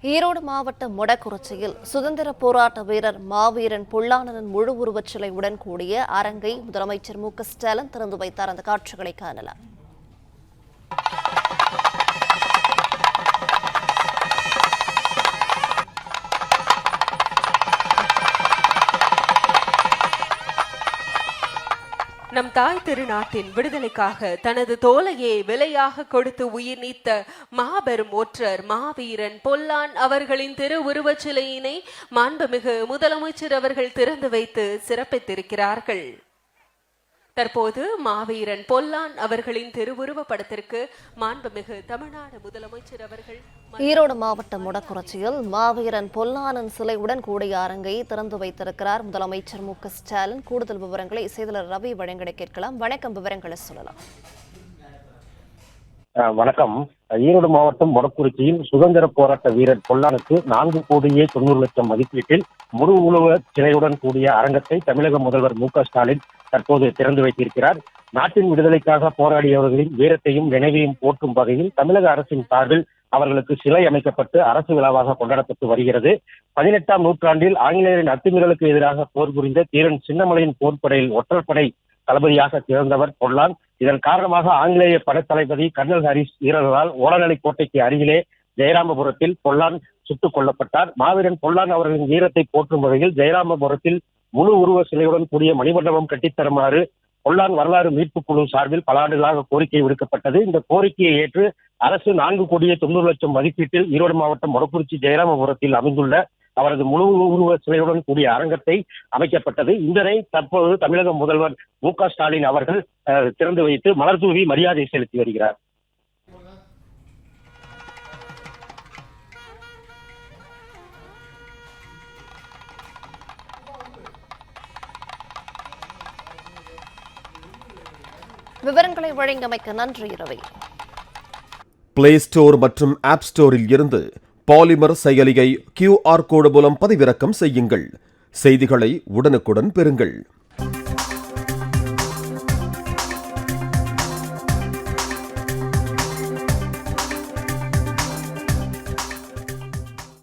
ஈரோடு மாவட்டம் மொடக்குறிச்சியில் சுதந்திர போராட்ட வீரர் மாவீரன் பொல்லானனின் முழு உருவச் சிலையுடன் கூடிய அரங்கை முதலமைச்சர் மு.க.ஸ்டாலின் திறந்து வைத்தார். அந்த காட்சிகளை காணலாம். நம் தாய் திருநாட்டின் விடுதலைக்காக தனது தோலையே விலையாக கொடுத்து உயிர் நீத்த மாபெரும் ஒற்றர் மாவீரன் பொல்லான் அவர்களின் திருவுருவச் சிலையினை மாண்புமிகு முதலமைச்சர் அவர்கள் திறந்து வைத்து சிறப்பித்திருக்கிறார்கள். தற்போது மாவீரன் பொல்லான் அவர்களின் திருவுருவ படத்திற்கு மாண்புமிகு தமிழ்நாடு முதலமைச்சர் அவர்கள் ஈரோடு மாவட்டம் மொடக்குறிச்சியில் மாவீரன் பொல்லானின் சிலையுடன் கூடிய அரங்கை திறந்து வைத்திருக்கிறார் முதலமைச்சர் மு.க.ஸ்டாலின். கூடுதல் விவரங்களை செய்தியாளர் ரவி வழங்கிட கேட்கலாம். வணக்கம், விவரங்களை சொல்லலாம். வணக்கம். ஈரோடு மாவட்டம் மொடக்குறிச்சியில் சுதந்திர போராட்ட வீரர் பொல்லானுக்கு 4,90,00,000 மதிப்பீட்டில் முழு உருவ சிலையுடன் கூடிய அரங்கத்தை தமிழக முதல்வர் மு.க.ஸ்டாலின் தற்போது திறந்து வைத்திருக்கிறார். நாட்டின் விடுதலைக்காக போராடியவர்களின் வீரத்தையும் நினைவையும் போற்றும் வகையில் தமிழக அரசின் சார்பில் அவர்களுக்கு சிலை அமைக்கப்பட்டு அரசு விழாவாக கொண்டாடப்பட்டு வருகிறது. 18ஆம் நூற்றாண்டில் ஆங்கிலேயரின் அத்துமீறலுக்கு எதிராக போர் புரிந்த தீரன் சின்னமலையின் போர்ப்படையில் ஒற்றற்படை தளபதியாக திகழ்ந்தவர் பொல்லான். இதன் காரணமாக ஆங்கிலேய படைத்தளபதி கர்னல் ஹாரிஸ் வீரர்களால் ஓடநிலை கோட்டைக்கு அருகிலே ஜெயராமபுரத்தில் பொல்லான் சுட்டுக் கொல்லப்பட்டார். மாவீரன் பொல்லான் அவர்களின் வீரத்தை போற்றும் வகையில் ஜெயராமபுரத்தில் முழு உருவ சிலையுடன் கூடிய மணிமண்டபம் கட்டித்தருமாறு பொல்லான் வரலாறு மீட்புக் குழு சார்பில் பல ஆண்டுகளாக கோரிக்கை விடுக்கப்பட்டது. இந்த கோரிக்கையை ஏற்று அரசு 4,90,00,000 மதிப்பீட்டில் ஈரோடு மாவட்டம் மொடக்குறிச்சி ஜெயராமபுரத்தில் அமைந்துள்ள அவரது முழு உருவ சிலையுடன் கூடிய அரங்கத்தை அமைக்கப்பட்டது. இதனை தற்போது தமிழக முதல்வர் மு.க.ஸ்டாலின் அவர்கள் திறந்து வைத்து மலர் தூவி மரியாதை செலுத்தி வருகிறார். விவரங்களை வழங்கியமைக்க நன்றி ரவி. பிளே ஸ்டோர் மற்றும் ஆப் ஸ்டோரில் இருந்து பாலிமர் செயலியை QR கோடு மூலம் பதிவிறக்கம் செய்யுங்கள். செய்திகளை உடனுக்குடன் பெறுங்கள்.